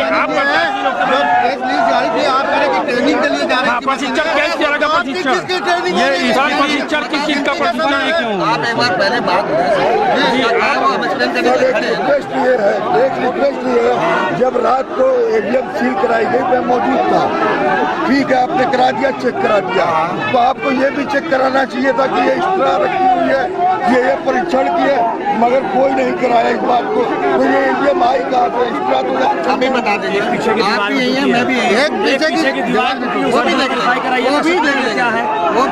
आप ट्रेनिंग के लिए जा रहे हैं, प्रशिक्षण किस तरह का प्रशिक्षण? ये प्रशिक्षण किस चीज का प्रशिक्षण है? क्यों आप एक बार पहले बात रिक्वेस्ट ये है, जब रात को ईवीएम सील कराई गई मैं मौजूद था। ठीक है, आपने करा दिया, चेक करा दिया, तो आपको ये भी चेक कराना चाहिए था कि ये इस तरह रखी हुई है, ये परीक्षण की है, मगर कोई नहीं कराया इस बात को। तो ये ईवीएम आई कहाँ से? इस तरह तो अभी बता दीजिए, पीछे की दीवार भी है, मैं भी एक पीछे की दीवार वो भी देख क्या है, वो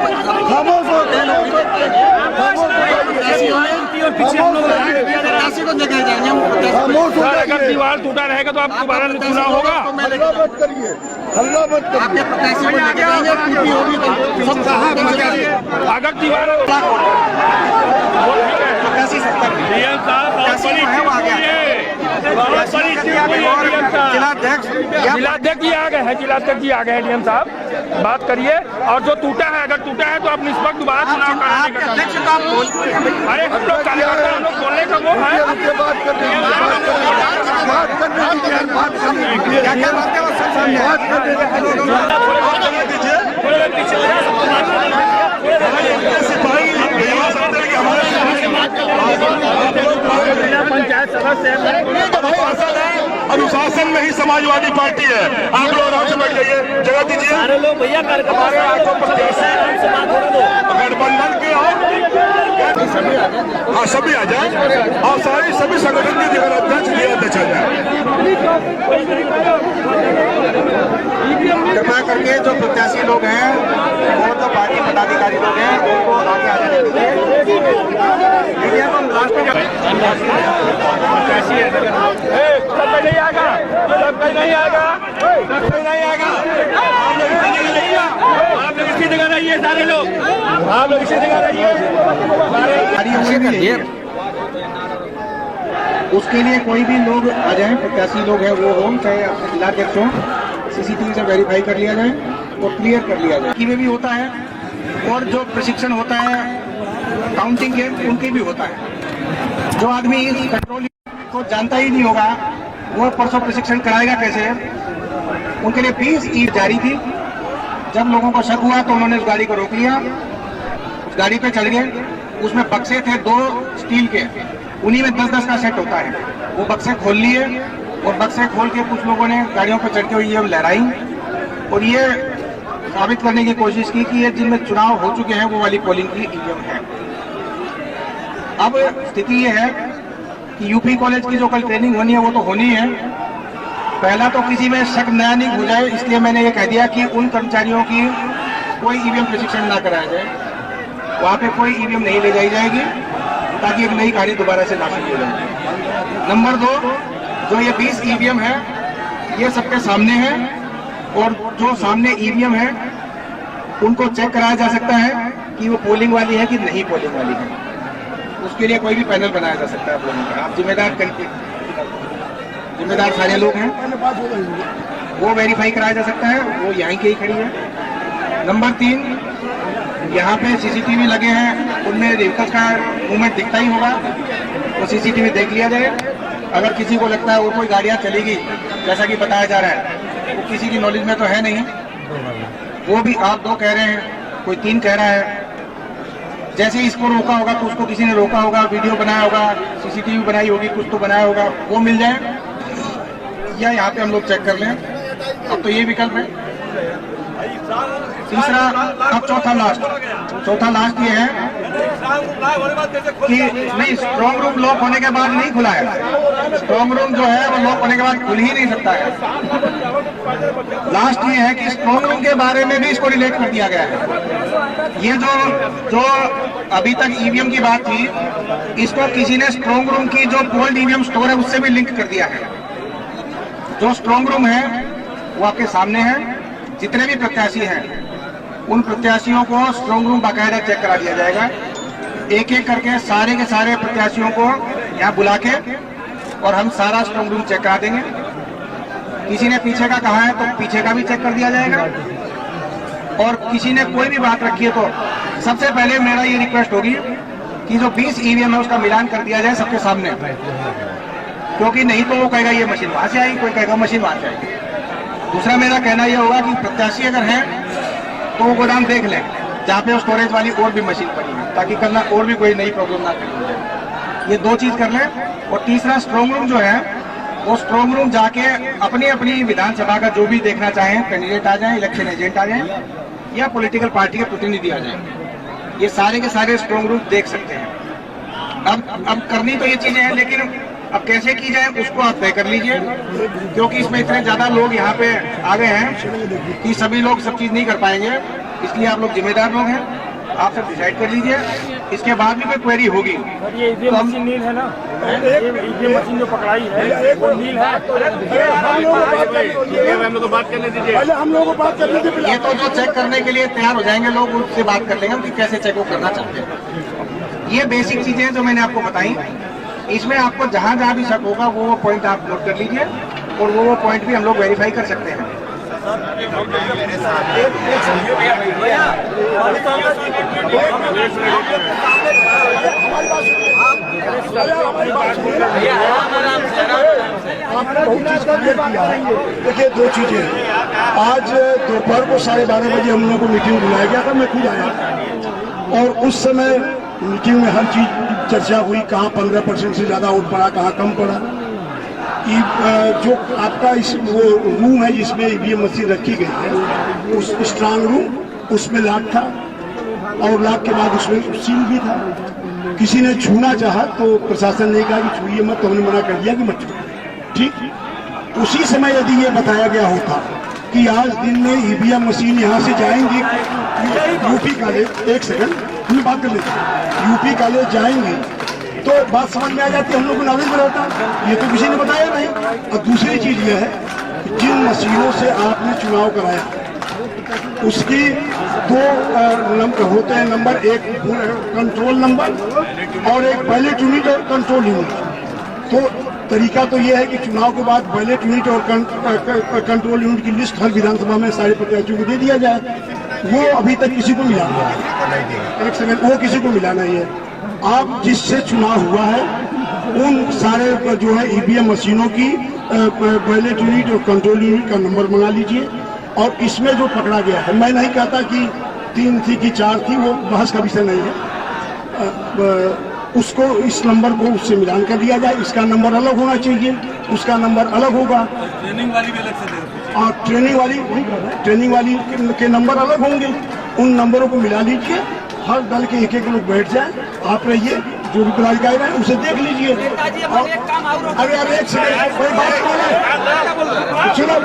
खामोश हो गए, को देखा जाएंगे। अगर दीवार टूटा रहेगा तो आप दोबारा चुनाव होगा। हल्ला मत करिए, हल्ला मत करिए। आपके प्रत्याशी को लेके जाएंगे, होगी तो सब कहा अगर दीवार जिलाध्यक्ष जी आ गए हैं, जिलाध्यक्ष जी आ गए हैं। डीएम साहब बात करिए, और जो टूटा है, अगर टूटा है तो आप निष्पक्ष दोबारा चुनाव कराने का। अरे हम लोग कार्यकर्ता, हम लोग बोलने का वो है। पंचायत सदस्य अनुशासन में ही समाजवादी पार्टी है। आप लोग आराम से बैठ जाइए, जगह दीजिए। सारे लोग भैया कार्यकर्ता गठबंधन के और हाँ सभी आ जाए, और सारी सभी संगठन के जगह अध्यक्ष अध्यक्ष आ जाए। कृपया करके जो प्रत्याशी लोग हैं, वो तो पार्टी पदाधिकारी लोग हैं, उनको आगे आ जाने दीजिए। नहीं आएगा, नहीं आएगा, नहीं आएगा। आप लोग इसी जगह रहिए, सारे लोग आप लोग इसी जगह रहिए। उसके लिए कोई भी लोग आ जाए, प्रत्याशी लोग हैं वो हो, चाहे जिलाध्यक्ष हो, सीसीटीवी से वेरीफाई कर लिया जाए और क्लियर कर लिया जाए। की में भी होता है, और जो प्रशिक्षण होता है काउंटिंग के, उनके भी होता है। जो आदमी इस कंट्रोल को जानता ही नहीं होगा, वो परसों प्रशिक्षण कराएगा कैसे? उनके लिए 20 ईट जारी थी। जब लोगों को शक हुआ तो उन्होंने उस गाड़ी को रोक लिया, उस गाड़ी पे चढ़ गए। उसमें बक्से थे 2 स्टील के, उन्हीं में 10-10 का सेट होता है। वो बक्से खोल लिए, और बक्से खोल के कुछ लोगों ने गाड़ियों पर चढ़ के ये लहराई, और ये साबित करने की कोशिश की कि ये जिनमें चुनाव हो चुके हैं वो वाली पोलिंग की ईवीएम है। अब स्थिति ये है कि यूपी कॉलेज की जो कल ट्रेनिंग होनी है वो तो होनी है। पहला तो किसी में शक नया नहीं हो जाए, इसलिए मैंने ये कह दिया कि उन कर्मचारियों की कोई ईवीएम प्रशिक्षण ना कराया जाए, वहाँ पे कोई ईवीएम नहीं ले जाई जाएगी, ताकि एक नई गाड़ी दोबारा से दाखिल हो जाए। नंबर 2, जो ये 20 ईवीएम है, ये सबके सामने है, और जो सामने ईवीएम है उनको चेक कराया जा सकता है कि वो पोलिंग वाली है कि नहीं पोलिंग वाली है। उसके लिए कोई भी पैनल बनाया जा सकता है आप लोगों का। आप जिम्मेदार सारे लोग हैं, वो वेरीफाई कराया जा सकता है, वो यहीं की ही खड़ी है। नंबर 3, यहाँ पे सीसीटीवी लगे हैं, उनमें व्हीकल्स का मूवमेंट दिखता ही होगा, तो सीसीटीवी देख लिया जाए। अगर किसी को लगता है और कोई गाड़ियाँ चलेगी जैसा कि बताया जा रहा है, वो किसी की नॉलेज में तो है नहीं, वो भी आप 2 कह रहे हैं, कोई 3 कह रहा है। जैसे इसको रोका होगा तो उसको किसी ने रोका होगा, वीडियो बनाया होगा, सीसीटीवी बनाई होगी, कुछ तो बनाया होगा, वो मिल जाए, या यहाँ पे हम लोग चेक कर लें। अब तो ये विकल्प है। तीसरा, अब चौथा लास्ट ये है कि नहीं, स्ट्रॉन्ग रूम लॉक होने के बाद नहीं खुला है। स्ट्रॉन्ग रूम जो है वो लॉक होने के बाद खुल ही नहीं सकता है। लास्ट ये है कि स्ट्रॉन्ग रूम के बारे में भी इसको रिलेट कर दिया गया है। ये जो अभी तक ईवीएम की बात थी, इसको किसी ने स्ट्रॉन्ग रूम की जो कोल्ड ईवीएम स्टोर है उससे भी लिंक कर दिया है। जो स्ट्रॉन्ग रूम है वो आपके सामने है। जितने भी प्रत्याशी हैं उन प्रत्याशियों को स्ट्रॉन्ग रूम बाकायदा चेक करा दिया जाएगा। एक एक करके सारे के सारे प्रत्याशियों को यहाँ बुला के और हम सारा स्ट्रॉन्ग रूम चेक करा देंगे। किसी ने पीछे का कहा है तो पीछे का भी चेक कर दिया जाएगा, और किसी ने कोई भी बात रखी है तो सबसे पहले मेरा ये रिक्वेस्ट होगी कि जो 20 ईवीएम है उसका मिलान कर दिया जाए सबके सामने। क्योंकि नहीं तो वो कहेगा ये मशीन वहां से आई, कोई कहेगा मशीन वहां से आई। दूसरा मेरा कहना यह होगा कि प्रत्याशी अगर है तो वो गोदाम देख लें जहाँ पे स्टोरेज वाली और भी मशीन पड़ी है, ताकि कल ना और भी कोई नई प्रॉब्लम ना खड़ी हो जाए। ये 2 चीज कर लें। और तीसरा, स्ट्रॉन्ग रूम जो है वो स्ट्रॉन्ग रूम जाके अपनी अपनी विधानसभा का जो भी देखना चाहें, कैंडिडेट आ जाएं, इलेक्शन एजेंट आ जाएं या पॉलिटिकल पार्टी के प्रतिनिधि आ जाएं, ये सारे के सारे स्ट्रॉन्ग रूम देख सकते हैं। अब करनी तो ये चीजें हैं, लेकिन अब कैसे की जाए उसको आप तय कर लीजिए, क्योंकि इसमें इतने ज्यादा लोग यहाँ पे आ गए हैं कि सभी लोग सब चीज नहीं कर पाएंगे। इसलिए आप लोग जिम्मेदार लोग हैं, आप सब डिसाइड कर लीजिए। इसके बाद भी कोई क्वेरी होगी ये ईवीएम मशीन नील है ना, ईवीएम मशीन जो पकड़ाई है वो नील है। हम लोग को बात करने दीजिए, पहले हम लोगों को बात करने दीजिए। ये तो जो चेक करने के लिए तैयार हो जाएंगे लोग, उनसे बात कर लेंगे कि कैसे चेक वो करना चाहते हैं। ये बेसिक चीजें हैं जो मैंने आपको बताई। इसमें आपको जहां जहां भी शक होगा वो पॉइंट आप नोट कर लीजिए, और वो पॉइंट भी हम लोग वेरीफाई कर सकते हैं। देखिए, 2 चीजें हैं। आज दोपहर को 12:30 बजे हम लोगों को मीटिंग बुलाया गया था, मैं खुद आया, और उस समय मीटिंग में हर चीज चर्चा हुई, कहाँ 15% से ज्यादा वोट पड़ा, कहाँ कम पड़ा। जो आपका वो रूम है जिसमें ईवीएम मशीन रखी गई है, उस स्ट्रांग रूम, उसमें लॉक था, और लॉक के बाद उसमें सील भी था। किसी ने छूना चाहा तो प्रशासन ने कहा कि छूइए मत, तो हमने मना कर दिया कि मत छूइए। ठीक उसी समय यदि ये बताया गया होता कि आज दिन में ईवीएम मशीन यहाँ से जाएंगी यूपी कॉलेज, 1 सेकंड हमें बात कर लेते हैं, यूपी कॉलेज जाएंगे तो बात समझ में आ जाती है, हम लोग को नॉलेज में रहता। ये तो किसी ने बताया नहीं। और दूसरी चीज यह है कि जिन मशीनों से आपने चुनाव कराया उसकी 2 नंबर होते हैं, नंबर 1 कंट्रोल नंबर और एक बैलेट यूनिट और कंट्रोल यूनिट। तो तरीका तो यह है कि चुनाव के बाद बैलेट यूनिट और कंट्रोल यूनिट की लिस्ट हर विधानसभा में सारे प्रत्याशियों को दे दिया जाए। वो अभी तक किसी को मिला नहीं है। 1 सेकंड, वो किसी को मिला नहीं है। आप जिससे चुनाव हुआ है उन सारे जो है ईवीएम मशीनों की बैलेट यूनिट और कंट्रोल यूनिट का नंबर मंगा लीजिए। और इसमें जो पकड़ा गया है, मैं नहीं कहता कि 3 थी कि 4 थी, वो बहस का विषय नहीं है। उसको इस नंबर को उससे मिलान कर दिया जाए। इसका नंबर अलग होना चाहिए, उसका नंबर अलग होगा, ट्रेनिंग वाली भी अलग से दे, और ट्रेनिंग वाली के नंबर अलग होंगे। उन नंबरों को मिला लीजिए, हर दल के 1-1 लोग बैठ जाए, आप रहिए, जो भी पदाधिकारी रहे उसे देख लीजिए। अरे 1 सेकंड, कोई बात सुनो,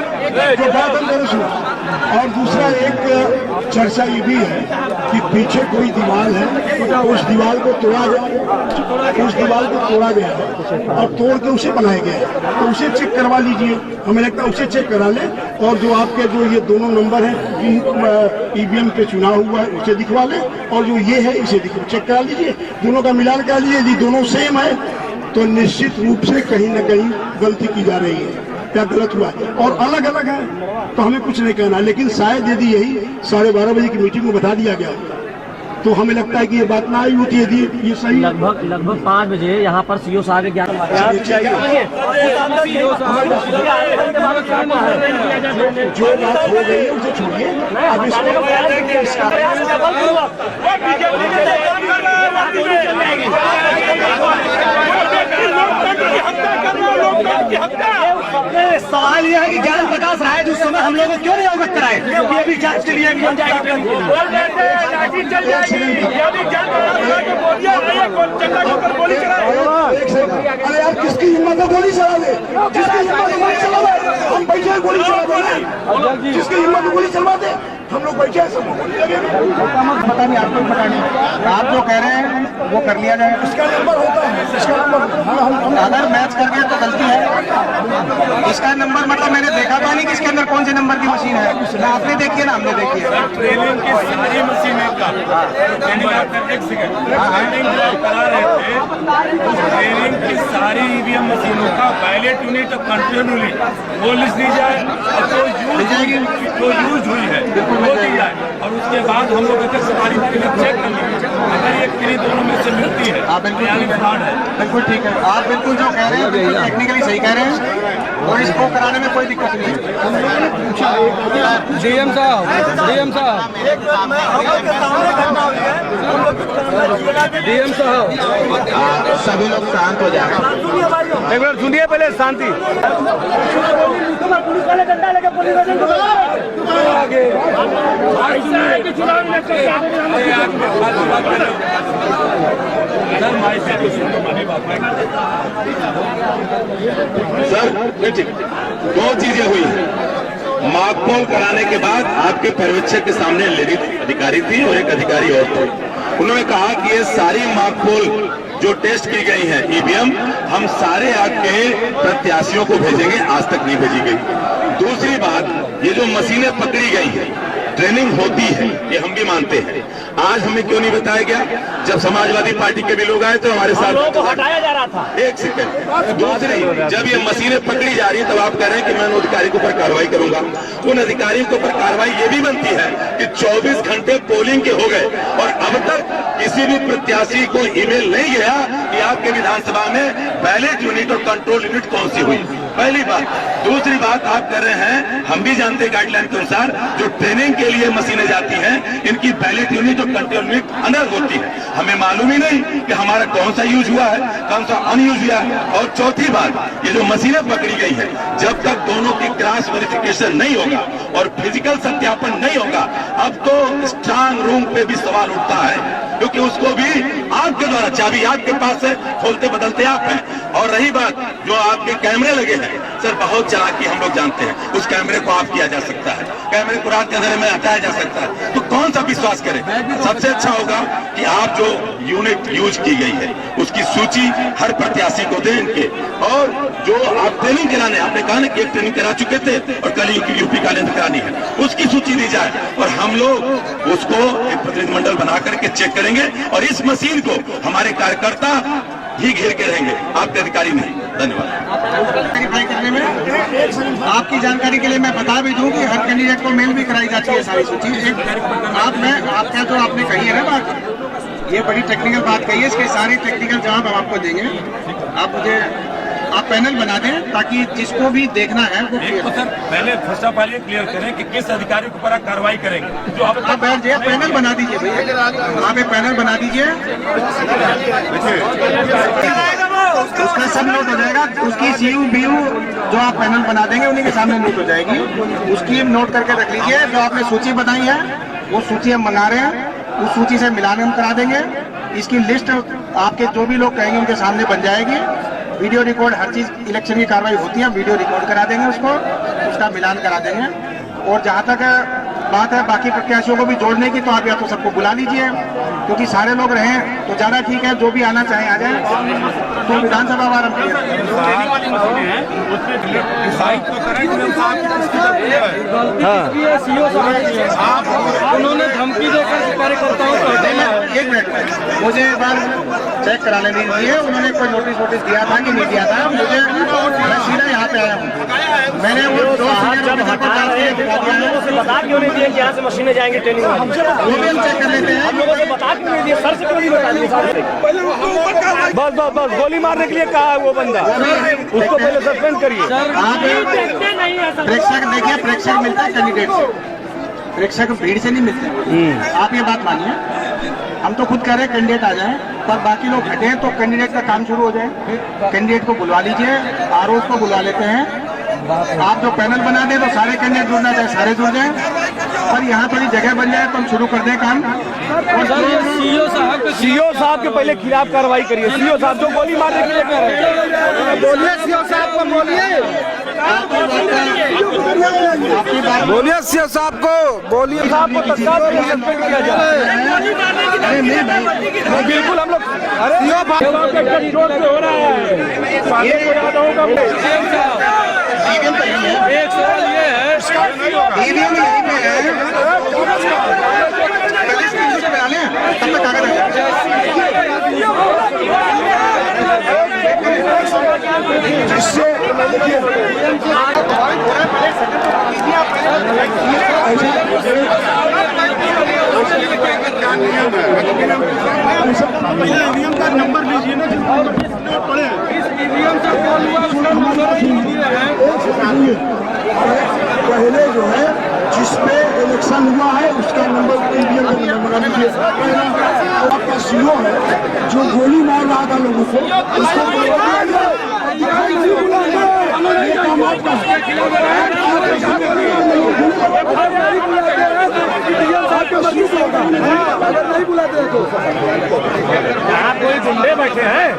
जो बात हम करें सुनो। और दूसरा एक चर्चा ये भी है कि पीछे कोई दीवार है, उस दीवार को तोड़ा गया है और तोड़ के उसे बनाया गया है, तो उसे चेक करवा लीजिए। हमें लगता है उसे चेक करा लें, और जो आपके जो ये दोनों नंबर हैं जिन ईवीएम पे चुनाव हुआ है उसे दिखवा लें, और जो ये है इसे चेक करा लीजिए, दोनों का मिलान करा लीजिए। यदि दोनों सेम है तो निश्चित रूप से कहीं न कहीं गलती की जा रही है या गलत हुआ है, और अलग अलग है तो हमें कुछ नहीं कहना। लेकिन शायद यदि यही 12:30 बजे की मीटिंग में बता दिया गया तो हमें लगता है कि ये बात ना आई होती। यदि ये सही लगभग 5 बजे यहाँ पर सीओ साहब के ज्ञान जो बात हो गई है उसे छोड़िए। अब सवाल यह है कि ज्ञान प्रकाश राय जिस समय हम लोगों को क्यों नहीं अवगत कराए, ये भी जांच के लिए बन जाएगी। अरे यार, किसकी हिम्मत है गोली चला दे, जिसकी हिम्मत है गोली चला दे, हम बैठे गोली चला दे, जिसकी हिम्मत है गोली चलवा दे, हम लोग बैठे हैं, सबको गोली लगेगी। पता नहीं, आपको पता नहीं, आप जो कह रहे हैं वो कर लिया जाए। इसका नंबर होता है, इसका नंबर अगर मैच कर गया तो गलती है। इसका नंबर मतलब मैंने देखा था नहीं कि इसके अंदर कौन से नंबर की मशीन है, ना आपने देखी है ना हमने देखी है। ट्रेनिंग की सारी मशीनें का ट्रेनिंग करा रहे थे, उस ट्रेनिंग की सारी ईवीएम मशीनों का बैलेट यूनिट और कंट्रोल यूनिट वो लिस्ट दी जाए, और जो यूज हुई है वो दी जाए, और उसके बाद हम लोग चेक कर लेंगे। अगर ये किन्हीं दोनों में से मिलती है हाँ बिल्कुल यानी ठीक है, फ्रॉड है। बिल्कुल ठीक है, आप बिल्कुल जो कह रहे हैं बिल्कुल टेक्निकली सही कह रहे हैं और इसको कराने में कोई दिक्कत नहीं है। डीएम साहब सभी लोग शांत हो जाए। एक मिनट सुनिए पहले, शांति। सर दो चीजें हुई। मॉकपोल कराने के बाद आपके पर्यवेक्षक के सामने लेडी अधिकारी थी और एक अधिकारी और थे। उन्होंने कहा कि ये सारी मॉकपोल जो टेस्ट की गई है ईवीएम, हम सारे आपके प्रत्याशियों को भेजेंगे, आज तक नहीं भेजी गई। दूसरी बात, ये जो मशीनें पकड़ी गई हैं, ट्रेनिंग होती है, ये हम भी मानते हैं। आज हमें क्यों नहीं बताया गया? जब समाजवादी पार्टी के भी लोग आए तो हमारे साथ हटाया जा रहा था। एक सेकंड। दूसरी, जब ये मशीनें पकड़ी जा रही है तब आप कह रहे हैं कि मैं उन अधिकारी के ऊपर कार्रवाई करूंगा। उन अधिकारियों के ऊपर कार्रवाई ये भी बनती है कि 24 घंटे पोलिंग के हो गए और अब तक किसी भी प्रत्याशी को ईमेल नहीं गया कि आपके विधानसभा में बैलेट यूनिट और कंट्रोल यूनिट कौन सी हुई। पहली बात। दूसरी बात, आप कर रहे हैं, हम भी जानते हैं गाइडलाइन के अनुसार जो ट्रेनिंग के लिए मशीनें जाती हैं, इनकी बैलेट यूनिट और कंट्रोल यूनिट अलग होती है। हमें मालूम ही नहीं कि हमारा कौन सा यूज हुआ है, कौन सा अनयूज हुआ है। और चौथी बात, ये जो मशीनें पकड़ी गई है, जब तक दोनों की क्रॉस वेरिफिकेशन नहीं होगा और फिजिकल सत्यापन नहीं होगा, अब तो स्ट्रांग रूम पे भी सवाल उठता है, क्योंकि उसको भी आपके द्वारा, चाबी आपके पास है, खोलते बदलते आप हैं। और रही बात, जो आपके कैमरे लगे हैं, सर बहुत चालाकी हम लोग जानते हैं, उस कैमरे को ऑफ किया जा सकता है, कैमरे को रात के अंधेरे में हटाया जा सकता है, तो कौन सा विश्वास करे? सबसे अच्छा होगा कि आप जो यूनिट यूज की गई है उसकी सूची हर प्रत्याशी को दें इनके, और जो आप ट्रेनिंग कराने, आपने कहा ना कि एक ट्रेनिंग करा चुके थे और कल यूपी का करानी है, उसकी सूची दी जाए और हम लोग उसको एक प्रतिनिधिमंडल बना करके चेक करेंगे और इस मशीन को हमारे कार्यकर्ता ही घेर के रहेंगे, आपके अधिकारी नहीं। धन्यवाद। वेरीफाई करने में आपकी जानकारी के लिए मैं बता भी दूं कि हर कैंडिडेट को मेल भी कराई जाती है सारी सूची। एक आपका जो आपने कही है ना बात, ये बड़ी टेक्निकल बात कही है, इसके सारे टेक्निकल जवाब हम आपको देंगे। आप पैनल बना दें ताकि जिसको भी देखना है वो एक तो सर पहले फर्स्ट ऑफ ऑल ये क्लियर करें कि किस अधिकारी के ऊपर आप कार्रवाई करेंगे। जो अब आप बैठ जाइए, पैनल बना दीजिए भैया, आप एक पैनल बना दीजिए, उसका सब नोट हो जाएगा, उसकी सीयू बीयू जो आप पैनल बना देंगे उन्हीं के सामने नोट हो जाएगी, उसकी नोट करके रख लीजिए। जो आपने सूची बताई है वो सूची हम मंगा रहे हैं, उस सूची से मिलान हम करा देंगे। इसकी लिस्ट आपके जो भी लोग कहेंगे उनके सामने बन जाएगी। वीडियो रिकॉर्ड, हर चीज इलेक्शन की कार्रवाई होती है, वीडियो रिकॉर्ड करा देंगे, उसको उसका मिलान करा देंगे। और जहां तक बात है बाकी प्रत्याशियों को भी जोड़ने की, तो आप या तो सबको बुला लीजिए, क्योंकि सारे लोग रहें तो ज्यादा ठीक है, जो भी आना चाहे आ जाए। तो विधानसभा वार उन्होंने धमकी देकर कार्यकर्ताओं को एक मिनट मुझे एक बार चेक कराने दीजिए, उन्होंने कोई नोटिस दिया था कि नहीं दिया था? मुझे मैं सीधा यहाँ पे आया हूँ, मैंने वो दो लोगों से बता क्यों नहीं दिए कि यहाँ से मशीनें जाएंगी ट्रेनिंग में? वो भी हम चेक कर लेते हैं। हम लोगों से बता क्यों नहीं दिए? सर से क्यों नहीं बता दिए? बस गोली मारने के लिए कहा है वो बंदा, उसको पहले सस्पेंड करिए। आप प्रेक्षक देखिए, प्रेक्षक मिलता है कैंडिडेट से, प्रेक्षक भीड़ से नहीं मिलते। आप ये बात मानिए, हम तो खुद कह रहे हैं कैंडिडेट आ जाए, पर बाकी लोग हटे तो कैंडिडेट का काम शुरू हो जाए। कैंडिडेट को बुलवा लीजिए, आरओ को बुलवा लेते हैं। आप जो पैनल बना दें तो सारे कैंडिडेट जुड़ना चाहे सारे जुड़ जाएं, पर यहाँ थोड़ी जगह बन जाए तो हम शुरू कर दें काम। सीओ साहब के पहले खिलाफ कार्रवाई करिए। सीओ साहब जो गोली मारने के लिए कह रहे हैं, बोलिए सीओ साहब को, बोलिए सीओ साहब को, बोलिए साहब को तत्काल सस्पेंड किया जाए। बिल्कुल हम लोग, अरे सीओ हो रहा है, एक सवाल ये है, जिससे सुनिए, पहले जो है जिसपे इलेक्शन हुआ है उसका नंबर ईवीएम का नंबर बना दीजिए। आपका सीओ है जो गोली मार रहा था लोगों को, उसको ये काम आपका नहीं बुलाते हैं तो यहाँ कोई गुंडे बैठे हैं।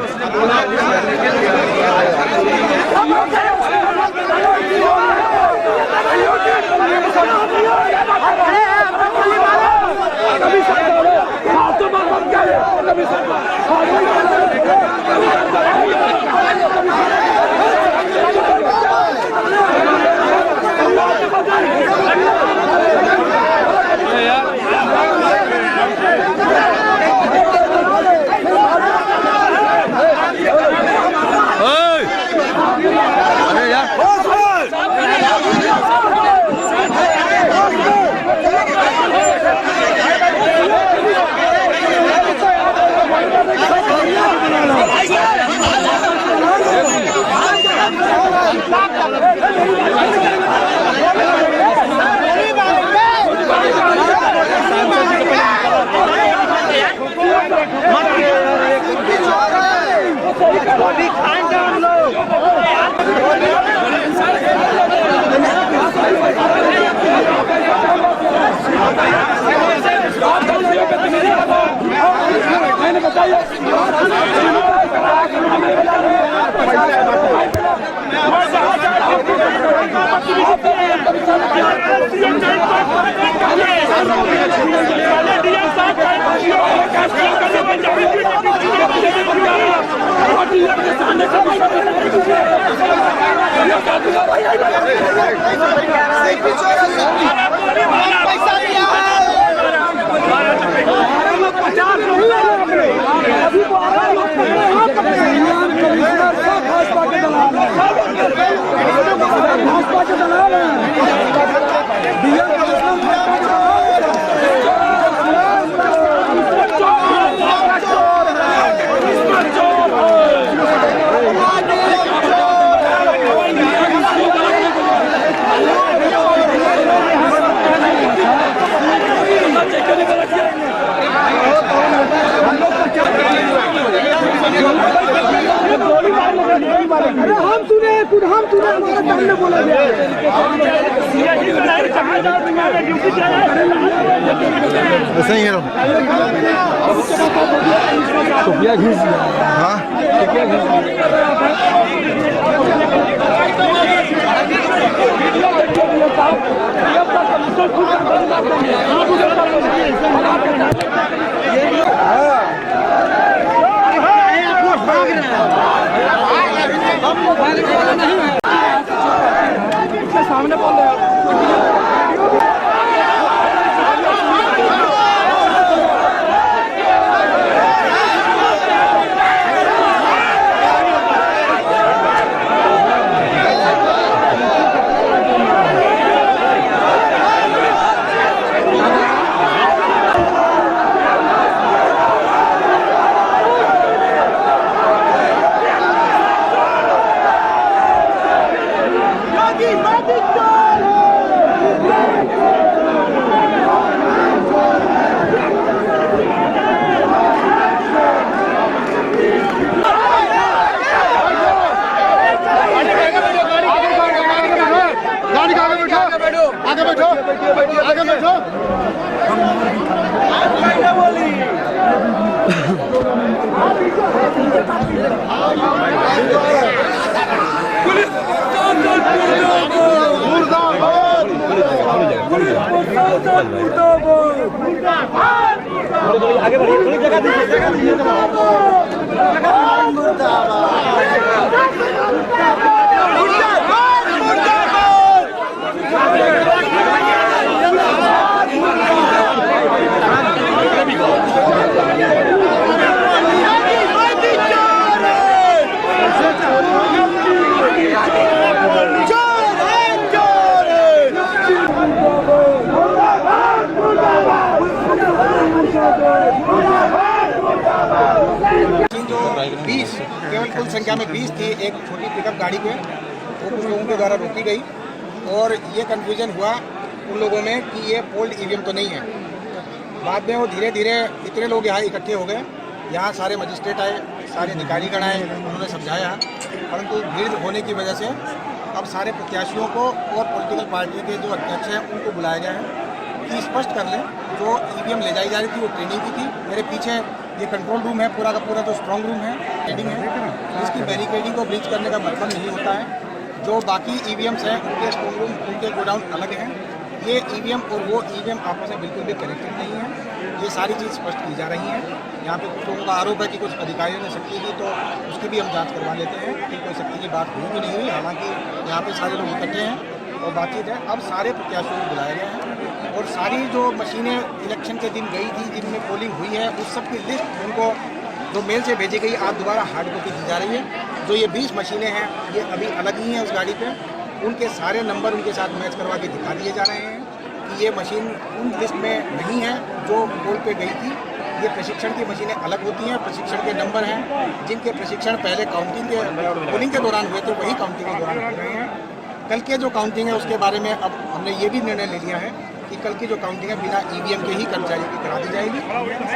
सही है तो क्या घिस हाँ सामने बोल रहे हो। आगे बढ़िए, थोड़ी जगह दीजिए। केवल कुल संख्या में 20 थी। एक छोटी पिकअप गाड़ी पे वो कुछ लोगों के द्वारा रोकी गई। और ये कन्फ्यूजन हुआ उन लोगों में कि ये पोल्ड ईवीएम तो नहीं है। बाद में वो धीरे धीरे इतने लोग यहाँ इकट्ठे हो गए, यहाँ सारे मजिस्ट्रेट आए, सारे अधिकारीगण आए, उन्होंने समझाया, परंतु भीड़ होने की वजह से अब सारे प्रत्याशियों को और पॉलिटिकल पार्टी के जो अध्यक्ष हैं उनको बुलाया गया है कि स्पष्ट कर लें जो ईवीएम ले जाई जा रही थी वो ट्रेनिंग की थी। मेरे पीछे ये कंट्रोल रूम है, पूरा का पूरा तो स्ट्रॉन्ग रूम है, ट्रेडिंग है, इसकी बैरिकेडिंग को ब्रीच करने का मतलब नहीं होता है। जो बाकी ईवीएम्स हैं उनके स्ट्रॉन्ग रूम, उनके गोडाउन अलग हैं। ये ईवीएम और वो ईवीएम आपस में बिल्कुल भी कनेक्टेड नहीं है। ये सारी चीज़ स्पष्ट की जा रही है। यहाँ पे कुछ लोगों का आरोप है कि कुछ अधिकारियों ने सख्ती की, तो उसकी भी हम जांच करवा लेते हैं कि कोई सख्ती की बात हुई कि नहीं हुई। हालांकि यहाँ पे सारे लोग इकट्ठे हैं और बातचीत है। अब सारे प्रत्याशियों को बुलाया गया है और सारी जो मशीनें इलेक्शन के दिन गई थी, जिनमें पोलिंग हुई है, उस सब की लिस्ट उनको जो मेल से भेजी गई, आज दोबारा हार्ड कॉपी दी जा रही है। जो ये 20 मशीनें हैं ये अभी अलग ही हैं उस गाड़ी पे, उनके सारे नंबर उनके साथ मैच करवा के दिखा दिए जा रहे हैं कि ये मशीन उन लिस्ट में नहीं है जो पोल पे गई थी। ये प्रशिक्षण की मशीनें अलग होती हैं, प्रशिक्षण के नंबर हैं, जिनके प्रशिक्षण पहले काउंटिंग के पोलिंग के दौरान हुए थे वही काउंटिंग के दौरान हो रहे हैं। कल के जो काउंटिंग है उसके बारे में अब हमने ये भी निर्णय ले लिया है कि कल की जो काउंटिंग है बिना ईवीएम के ही कर्मचारियों की करा दी जाएगी।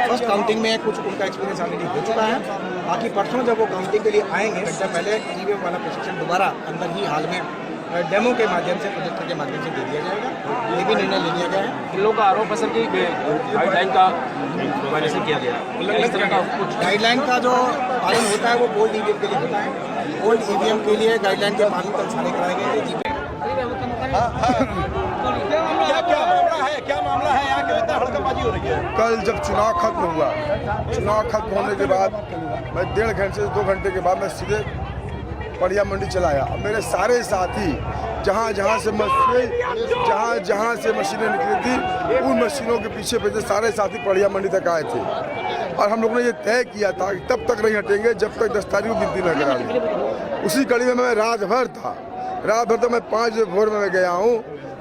फर्स्ट काउंटिंग में कुछ उनका एक्सपीरियंस ऑलरेडी हो चुका है, बाकी परसों जब वो काउंटिंग के लिए आएंगे घंटा पहले ईवीएम वाला प्रशिक्षण दोबारा अंदर ही हाल में डेमो के माध्यम से, प्रोजेक्टर के माध्यम से दे दिया जाएगा। ये भी निर्णय ले लिया गया है। इन लोगों का आरोप है सर कि गाइडलाइन का वायलेशन किया गया। इस तरह का कुछ गाइडलाइन का जो पालन होता है वो ओल्ड ईवीएम के लिए होता है। ओल्ड ईवीएम के लिए गाइडलाइन के पालन कल सारे कराए गए थे। क्या मामला है यहाँ के इतना हड़कंबाजी हो रही है? कल जब चुनाव खत्म हुआ, चुनाव खत्म होने के बाद मैं 1.5 घंटे से 2 घंटे के बाद मैं सीधे पड़िया मंडी चला आया। अब मेरे सारे साथी जहाँ जहाँ से मशीनें निकली थी उन मशीनों के पीछे पीछे सारे साथी पड़िया मंडी तक आए थे और हम लोगों ने ये तय किया था कि तब तक नहीं हटेंगे जब तक 10 तारीख को गिनती न करा ली। उसी कड़ी में मैं रात भर तो मैं 5 बजे भोर में गया हूँ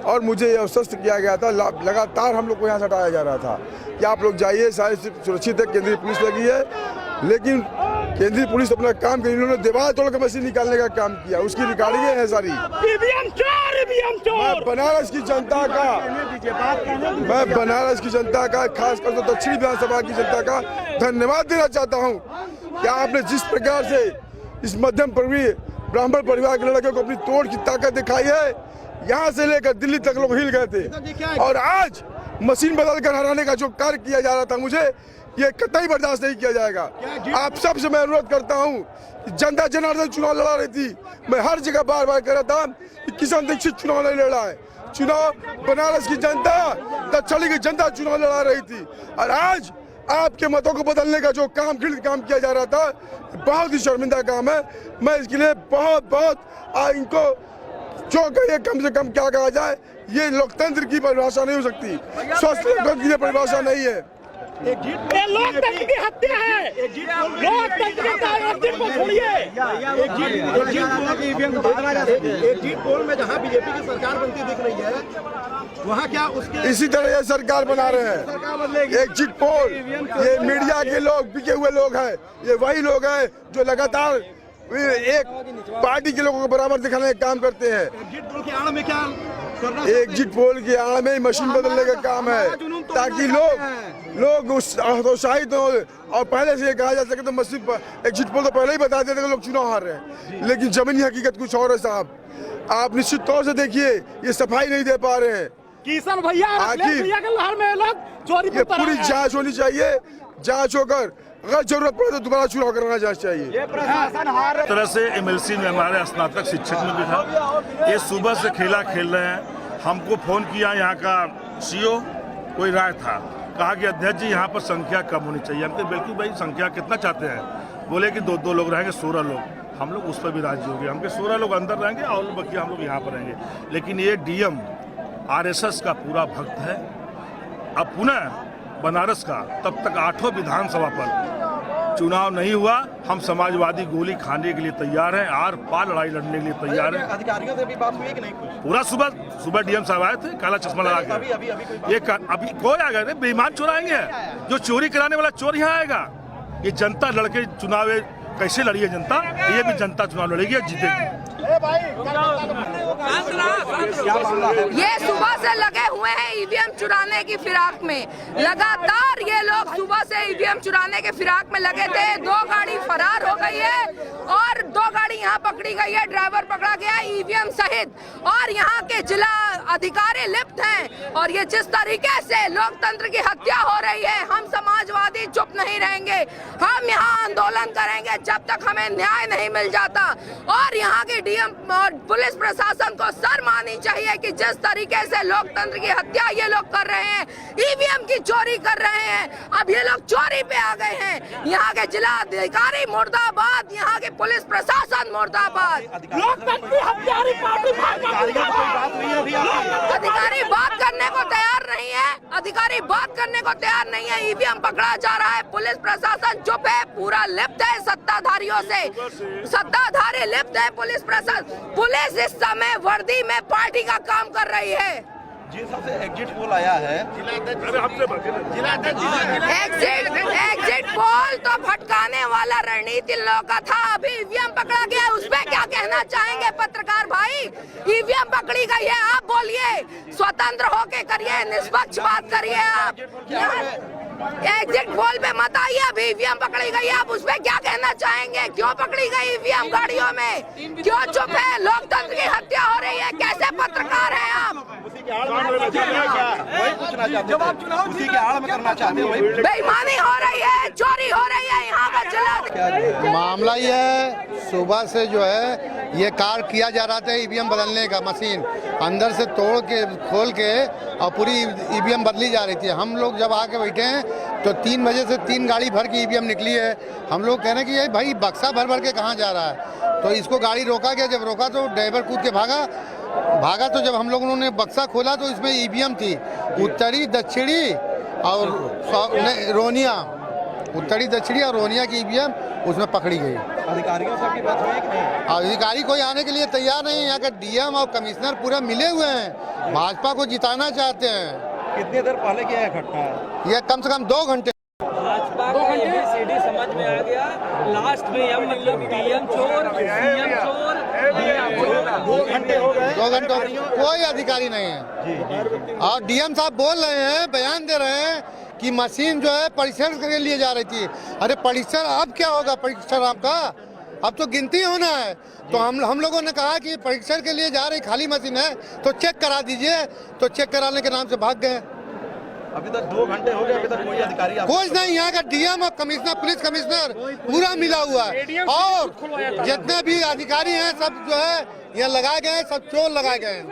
और मुझे ये आश्वस्त किया गया था, लगातार हम लोग को यहाँ से हटाया जा रहा था कि आप लोग जाइए, सारे सुरक्षित है, केंद्रीय पुलिस लगी है। लेकिन केंद्रीय पुलिस अपना काम किया, इन्होंने दीवार तोड़ के मशीन निकालने का काम किया, उसकी रिकॉर्डिंग है सारी। मैं बनारस की जनता का खासकर तो दक्षिणी विधानसभा की जनता का धन्यवाद देना चाहता हूँ कि आपने जिस प्रकार से इस मध्यम ब्राह्मण परिवार के लड़के को अपनी तोड़ की ताकत दिखाई है, यहाँ से लेकर दिल्ली तक लोग हिल गए थे और आज मशीन बदल कर हराने का जो कार्य किया जा रहा था, मुझे ये कतई बर्दाश्त नहीं किया जाएगा। आप सबसे मैं अनुरोध करता हूँ कि जनता जनार्दन चुनाव लड़ा रही थी, मैं हर जगह बार बार कह रहा था कि किसान दीक्षित चुनाव नहीं लड़ा है, चुनाव बनारस की जनता, दक्षिणी की जनता चुनाव लड़ा रही थी और आज आपके मतों को बदलने का जो काम किया जा रहा था, बहुत ही शर्मिंदा काम है। मैं इसके लिए बहुत इनको जो कहिए कम से कम क्या कहा जाए, ये लोकतंत्र की परिभाषा नहीं हो सकती, स्वस्थ लोकतंत्र की परिभाषा नहीं है। लोकतंत्र की हत्या है, लोकतंत्र का अस्तित्व को छोड़िए। एग्जिट पोल में जहाँ बीजेपी की सरकार बनती दिख रही है, वहाँ क्या उसके इसी तरह ये सरकार बना रहे हैं। एग्जिट पोल, ये मीडिया के लोग, बिके हुए लोग हैं, ये वही लोग हैं जो लगातार एक पार्टी के लोगों को बराबर दिखाने का काम करते हैं। एग्जिट पोल की आड़ में क्या करना? एग्जिट पोल की आड़ में मशीन बदलने का काम है ताकि लोग उत्साहित हो और पहले से ये कहा जा सके तो मशीन पर एग्जिट पोल तो पहले ही बता देते कि लोग चुनाव हार रहे हैं, लेकिन जमीनी हकीकत कुछ और है साहब। आप निश्चित तौर से देखिए ये सफाई नहीं दे पा रहे हैं। किशन भैया ये पूरी जांच होनी चाहिए, जांच होकर अगर जरूरत पड़े तो दोबारा चुनाव करना चाहिए। इस तरह से एमएलसी में हमारे स्नातक शिक्षक में भी था, ये सुबह से खेला खेल रहे हैं। हमको फोन किया यहाँ का सीओ, कोई राय था, कहा कि अध्यक्ष जी यहाँ पर संख्या कम होनी चाहिए। हम कहे बिल्कुल भाई, संख्या कितना चाहते हैं? बोले कि 2 लोग रहेंगे, 16 लोग। हम लोग उस पर भी राजी हो गए, हम 16 लोग अंदर रहेंगे और बाकी हम लोग यहाँ पर रहेंगे। लेकिन ये डीएम आरएसएस का पूरा भक्त है। अब पुनः बनारस का तब तक 8 विधानसभा पर चुनाव नहीं हुआ, हम समाजवादी गोली खाने के लिए तैयार हैं, आर पार लड़ाई लड़ने के लिए तैयार हैं। अधिकारियों से भी बात हुई कि नहीं? पूरा सुबह डीएम साहब आए थे, काला चश्मा लगा के। ये अभी कोई आ गए, बेईमान चोर आएंगे, जो चोरी कराने वाला चोर यहाँ आएगा। ये जनता लड़के चुनाव कैसे लड़ी है जनता, ये भी जनता चुनाव लड़ेगी और जीतेगी। ये सुबह से लगे हुए हैं ईवीएम चुराने की फिराक में। लगातार ये लोग सुबह से ईवीएम चुराने के फिराक में लगे थे। 2 गाड़ी फरार हो गई है और 2 गाड़ी यहाँ पकड़ी गई है, ड्राइवर पकड़ा गया ईवीएम सहित, और यहाँ के जिला अधिकारी लिप्त हैं। और ये जिस तरीके से लोकतंत्र की हत्या हो रही है, हम समाजवादी चुप नहीं रहेंगे। हम यहाँ आंदोलन करेंगे जब तक हमें न्याय नहीं मिल जाता। और यहाँ के डीएम और पुलिस प्रशासन को शर्म आनी चाहिए कि जिस तरीके से लोकतंत्र की हत्या ये लोग कर रहे हैं, ईवीएम की चोरी कर रहे हैं। अब ये लोग चोरी पे आ गए हैं। यहाँ के जिला अधिकारी मुर्दाबाद, यहाँ के पुलिस प्रशासन मुर्दाबाद। लोकतंत्र की हत्यारी पार्टी अधिकारी बात करने को तैयार नहीं है। अधिकारी बात करने को तैयार नहीं है। ईवीएम पकड़ा जा रहा है, पुलिस प्रशासन चुप है, पूरा लिप्त है सत्ताधारियों से। सत्ताधारी लिप्त है, पुलिस प्रशासन। पुलिस इस समय वर्दी में पार्टी का काम कर रही है। जिस हिसाब से एग्जिट पोल आया है, एग्जिट पोल तो भटकाने वाला रणनीति लोगों का था। अभी ईवीएम पकड़ा गया, उसमें क्या कहना चाहेंगे पत्रकार भाई? ईवीएम पकड़ी गई है, आप बोलिए, स्वतंत्र होके करिए, निष्पक्ष बात करिए। आप एग्जिट पोल पे मत आइए। अभी ईवीएम पकड़ी गई है, आप उसमें क्या कहना चाहेंगे? क्यों पकड़ी गई ईवीएम गाड़ियों में? क्यों चुप है? लोकतंत्र की हत्या हो रही है, कैसे पत्रकार हैं आप? वही पूछना चाहते हो, उसी के आड़ में करना चाहते हो? बेईमानी हो रही है, चोरी हो रही है यहाँ का जिला। मामला ये है, सुबह से जो है ये कार किया जा रहा था ईवीएम बदलने का, मशीन अंदर से तोड़ के खोल के और पूरी ईवीएम बदली जा रही थी। हम लोग जब आके बैठे हैं तो 3 बजे से 3 गाड़ी भर की ईवीएम निकली है। हम लोग कह रहे हैं कि ये भाई बक्सा भर भर के कहाँ जा रहा है। तो इसको गाड़ी रोका गया, जब रोका तो ड्राइवर कूद के भागा तो जब हम लोगों ने बक्सा खोला तो इसमें ईवीएम थी, उत्तरी दक्षिणी और रोनिया, उत्तरी दक्षिणी और रोनिया की ईवीएम उसमें पकड़ी गई। अधिकारियों से आपकी बात हुई कि नहीं? अधिकारी कोई आने के लिए तैयार नहीं है। यहाँ का डीएम और कमिश्नर पूरा मिले हुए हैं, भाजपा को जिताना चाहते हैं। कितनी देर पहले की है घटना? यह कम से कम 2 घंटे। भाजपा का ABCD समझ में आ गया। लास्ट में यह मतलब पीएम चोर, सीएम चोर। 2 घंटे हो गए, 2 घंटे कोई अधिकारी नहीं है। और डीएम साहब बोल रहे हैं, बयान दे रहे हैं कि मशीन जो है परीक्षण के लिए जा रही थी। अरे परीक्षण अब क्या होगा? परीक्षण आपका अब तो गिनती होना है। तो हम लोगों ने कहा कि परीक्षण के लिए जा रही खाली मशीन है तो चेक करा दीजिए, तो चेक कराने के नाम से भाग गए। अभी तक 2 घंटे हो गए, अभी तक कोई अधिकारी कोई नहीं। यहाँ का डीएम और कमिश्नर, पुलिस कमिश्नर पूरा मिला हुआ है। और जितने भी अधिकारी हैं सब जो है यहाँ लगाए गए हैं, सब चोर लगाए गए हैं।